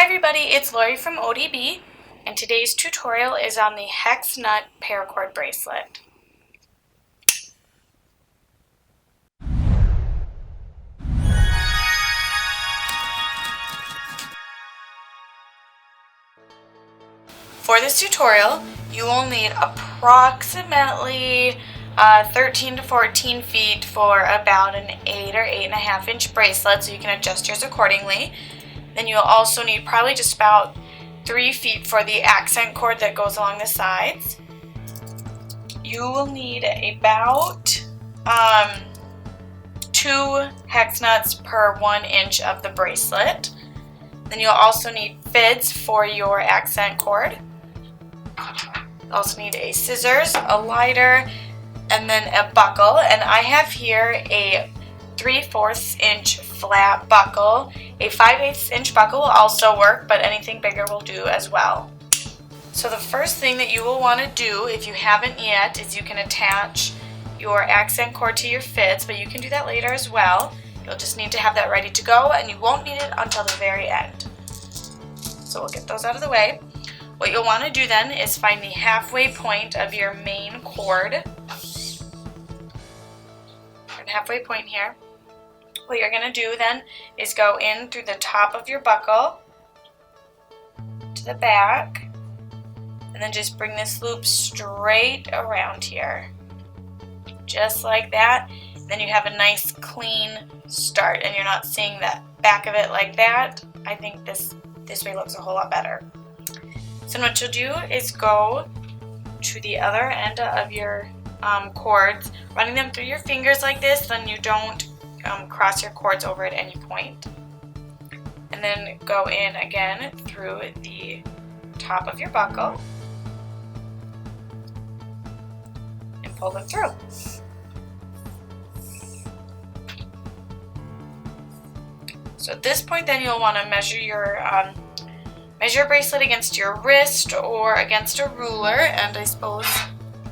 everybody, it's Lori from ODB, and today's tutorial is on the Hex Nut Paracord Bracelet. For this tutorial, you will need approximately 13 to 14 feet for about an 8 or 8.5 inch bracelet, so you can adjust yours accordingly. Then you'll also need probably just about 3 feet for the accent cord that goes along the sides. You will need about 2 hex nuts per 1 inch of the bracelet. Then you'll also need fids for your accent cord. You'll also need a scissors, a lighter, and then a buckle. And I have here a 3/4 inch flat buckle. A 5/8 inch buckle will also work, but anything bigger will do as well. So the first thing that you will want to do, if you haven't yet, is you can attach your accent cord to your fids, but you can do that later as well. You'll just need to have that ready to go, and you won't need it until the very end. So we'll get those out of the way. What you'll want to do then is find the halfway point of your main cord. Halfway point here. What you're going to do then is go in through the top of your buckle to the back, and then just bring this loop straight around here, just like that. Then you have a nice clean start, and you're not seeing the back of it like that. I think this way looks a whole lot better. So what you'll do is go to the other end of your cords, running them through your fingers like this, then you don't cross your cords over at any point. And then go in again through the top of your buckle and pull them through. So at this point then you'll want to measure your bracelet against your wrist or against a ruler, and I suppose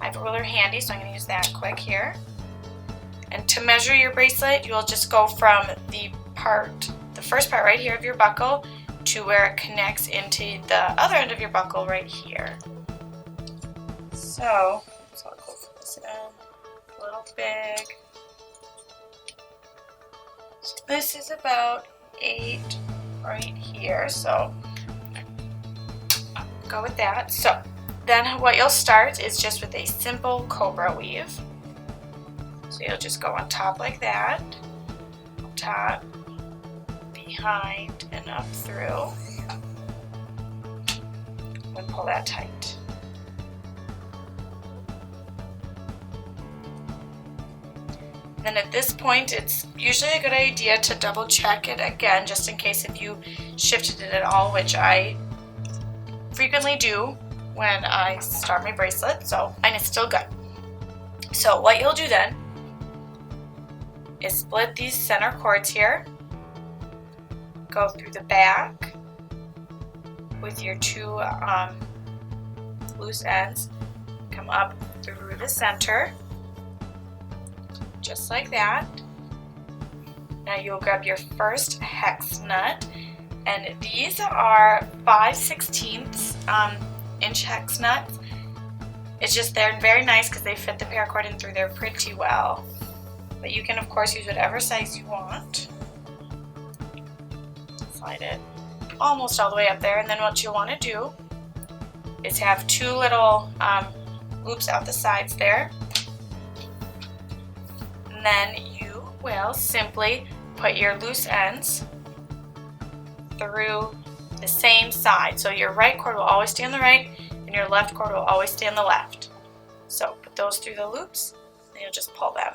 I have a ruler handy, so I'm going to use that quick here. And to measure your bracelet, you'll just go from the first part right here of your buckle to where it connects into the other end of your buckle right here. So I'll go for this end, a little big. So this is about 8 right here, so go with that. So then what you'll start is just with a simple cobra weave. So you'll just go on top like that, top, behind, and up through, and pull that tight. Then at this point, it's usually a good idea to double check it again, just in case if you shifted it at all, which I frequently do when I start my bracelet, so mine is still good. So what you'll do then is split these center cords here, go through the back with your 2 loose ends, come up through the center, just like that. Now you'll grab your first hex nut, and these are 5/16 inch hex nuts. It's just they're very nice because they fit the paracord in through there pretty well. But you can of course use whatever size you want. Slide it almost all the way up there, and then what you'll want to do is have 2 little loops out the sides there. And then you will simply put your loose ends through the same side. So your right cord will always stay on the right, and your left cord will always stay on the left. So put those through the loops, and you'll just pull them.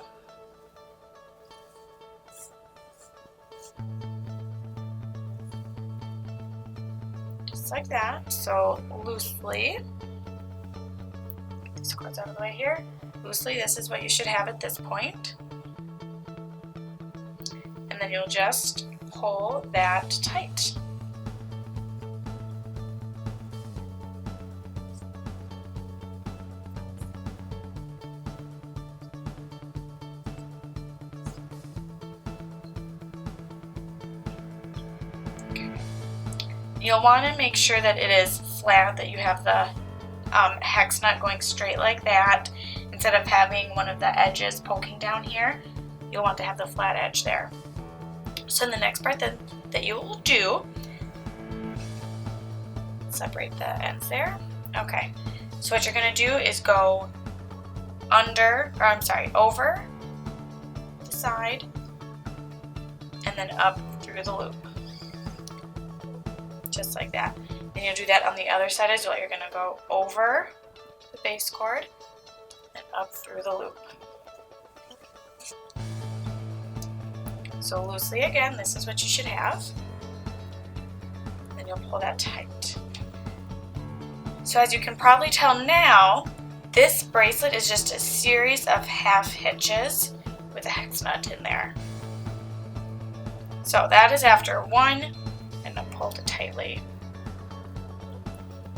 Just like that. So loosely, this cord's out of the way here. Loosely, this is what you should have at this point. And then you'll just pull that tight. You'll want to make sure that it is flat, that you have the hex nut going straight like that. Instead of having one of the edges poking down here, you'll want to have the flat edge there. So in the next part that you will do, separate the ends there. Okay, so what you're going to do is go over the side and then up through the loop. Just like that. And you'll do that on the other side as well. You're going to go over the base cord and up through the loop. So loosely again, this is what you should have. Then you'll pull that tight. So as you can probably tell now, this bracelet is just a series of half hitches with a hex nut in there. So that is after one, and then pull it tightly.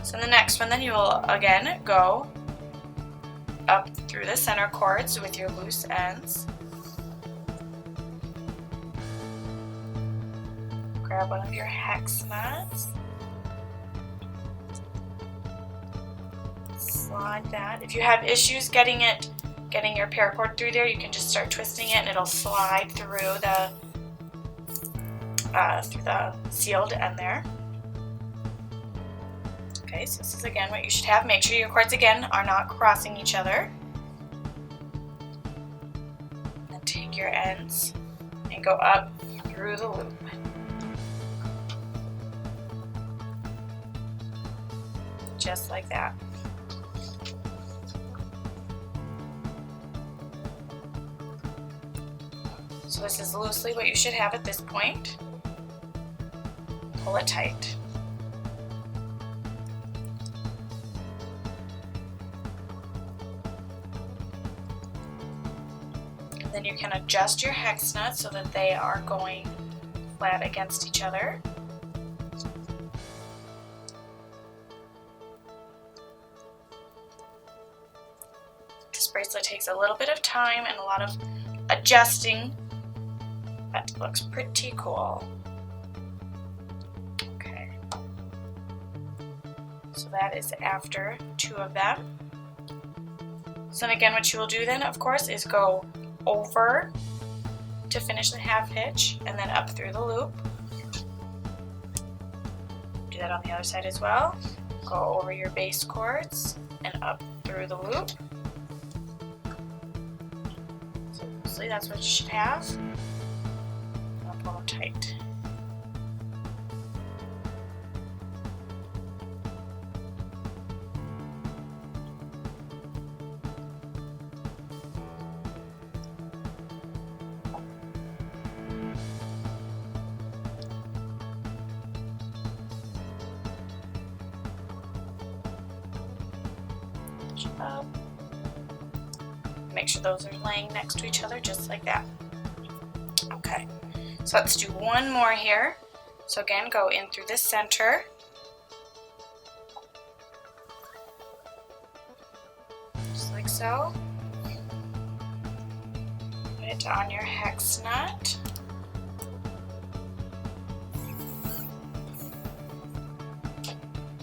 So in the next one, then you will again go up through the center cords with your loose ends. Grab one of your hex nuts. Slide that. If you have issues getting your paracord through there, you can just start twisting it and it'll slide through the sealed end there. Okay, so this is again what you should have. Make sure your cords again are not crossing each other. And take your ends and go up through the loop. Just like that. So this is loosely what you should have at this point. Pull it tight. And then you can adjust your hex nuts so that they are going flat against each other. This bracelet takes a little bit of time and a lot of adjusting, but it looks pretty cool. Okay, so that is after two of them. So then again, what you will do then, of course, is go over to finish the half hitch and then up through the loop. Do that on the other side as well. Go over your base cords and up through the loop. So loosely, that's what you should have. I'll pull them tight. Up. Make sure those are laying next to each other just like that. Okay, so let's do one more here. So again, go in through the center. Just like so. Put it on your hex nut.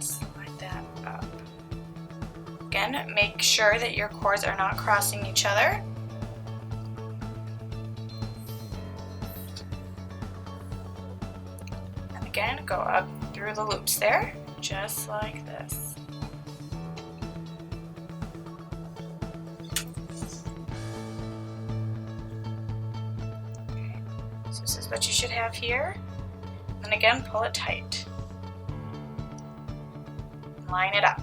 Slide that up. Again, make sure that your cords are not crossing each other. And again, go up through the loops there, just like this. Okay. So this is what you should have here. And again, pull it tight. Line it up.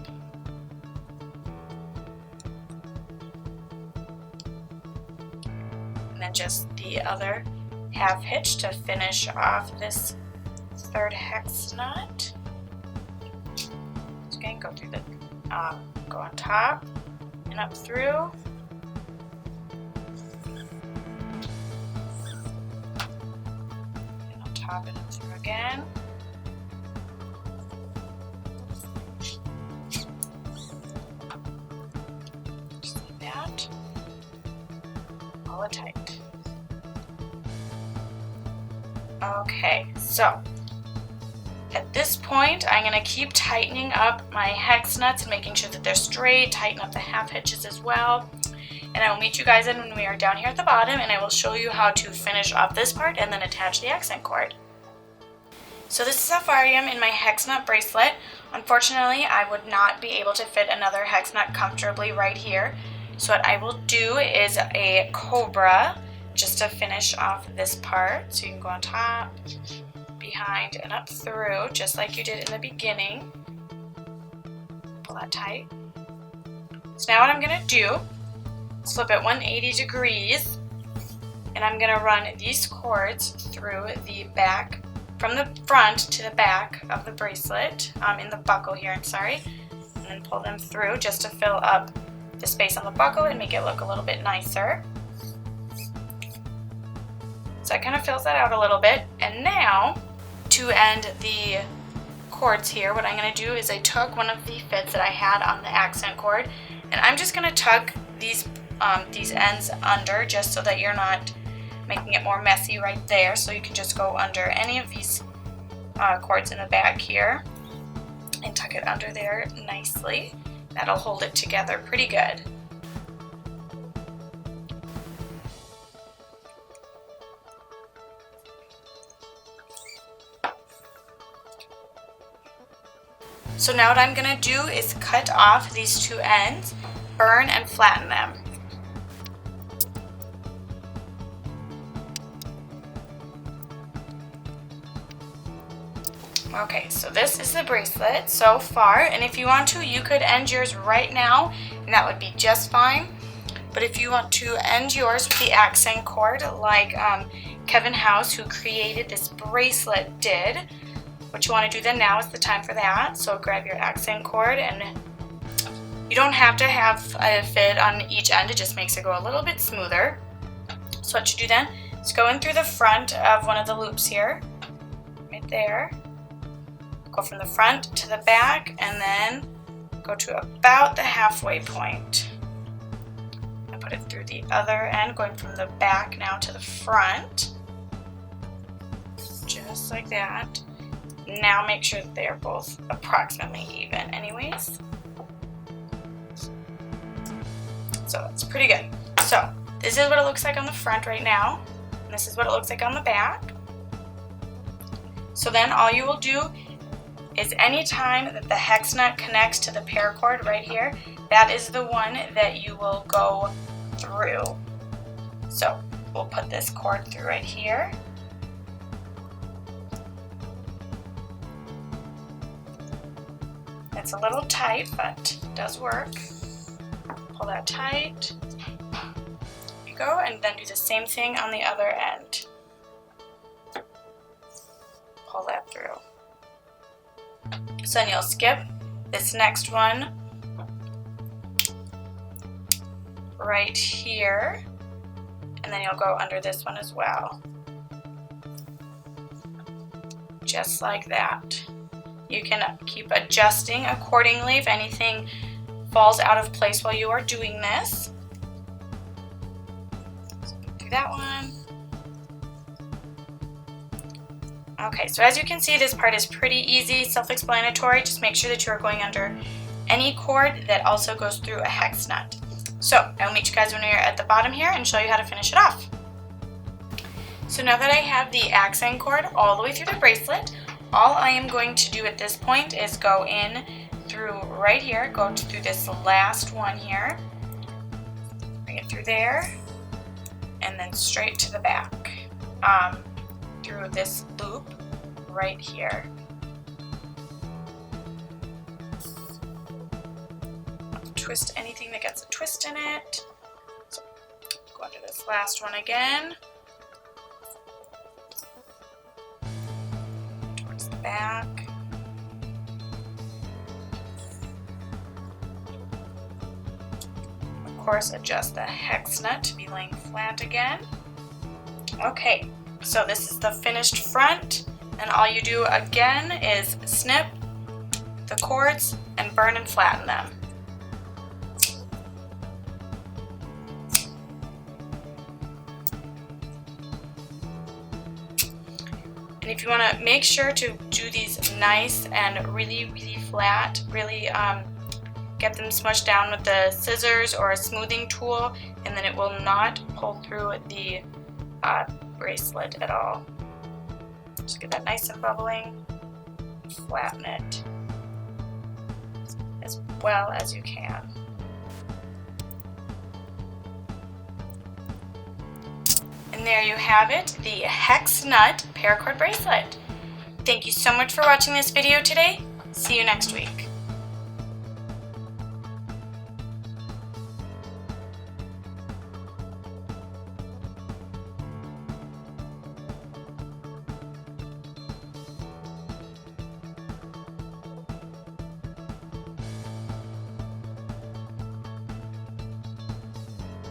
And just the other half hitch to finish off this third hex nut. So again, go through the, go on top and up through. And on top and up through again. Just like that. Pull it tight. Okay, so At this point, I'm going to keep tightening up my hex nuts and making sure that they're straight, tighten up the half hitches as well. And I will meet you guys in when we are down here at the bottom, and I will show you how to finish off this part and then attach the accent cord. So this is how far I am in my hex nut bracelet. Unfortunately, I would not be able to fit another hex nut comfortably right here. So what I will do is a cobra just to finish off this part. So you can go on top, behind, and up through, just like you did in the beginning. Pull that tight. So now what I'm going to do is flip it 180 degrees, and I'm going to run these cords through the back, from the front to the back of the bracelet, in the buckle here, I'm sorry, and then pull them through just to fill up the space on the buckle and make it look a little bit nicer. So it kind of fills that out a little bit. And now, to end the cords here, what I'm going to do is I took one of the fits that I had on the accent cord, and I'm just going to tuck these ends under just so that you're not making it more messy right there. So you can just go under any of these cords in the back here and tuck it under there nicely. That'll hold it together pretty good. So now what I'm going to do is cut off these two ends, burn and flatten them. Okay, so this is the bracelet so far, and if you want to, you could end yours right now, and that would be just fine. But if you want to end yours with the accent cord, like Kevin House, who created this bracelet, did, what you want to do then now is the time for that. So grab your accent cord, and you don't have to have a fit on each end, it just makes it go a little bit smoother. So what you do then is go in through the front of one of the loops here, right there. Go from the front to the back, and then go to about the halfway point. And put it through the other end, going from the back now to the front. Just like that. Now make sure that they are both approximately even anyways. So that's pretty good. So this is what it looks like on the front right now. And this is what it looks like on the back. So then all you will do is any time that the hex nut connects to the paracord right here, that is the one that you will go through. So we'll put this cord through right here. It's a little tight, but it does work. Pull that tight. There you go, and then do the same thing on the other end. Pull that through. So then you'll skip this next one right here, and then you'll go under this one as well. Just like that. You can keep adjusting accordingly if anything falls out of place while you are doing this. So do that one. Okay, so as you can see, this part is pretty easy, self-explanatory. Just make sure that you are going under any cord that also goes through a hex nut. So I will meet you guys when we are at the bottom here and show you how to finish it off. So now that I have the accent cord all the way through the bracelet, all I am going to do at this point is go in through right here, go through this last one here, bring it through there, and then straight to the back. Through this loop right here. Don't twist anything that gets a twist in it. So go under this last one again. Towards the back. Of course, adjust the hex nut to be laying flat again. Okay. So this is the finished front, and all you do again is snip the cords and burn and flatten them. And if you want to make sure to do these nice and really, really flat, really get them smushed down with the scissors or a smoothing tool, and then it will not pull through the bracelet at all. Just get that nice and bubbling, flatten it as well as you can. And there you have it, the Hex Nut Paracord Bracelet. Thank you so much for watching this video today. See you next week.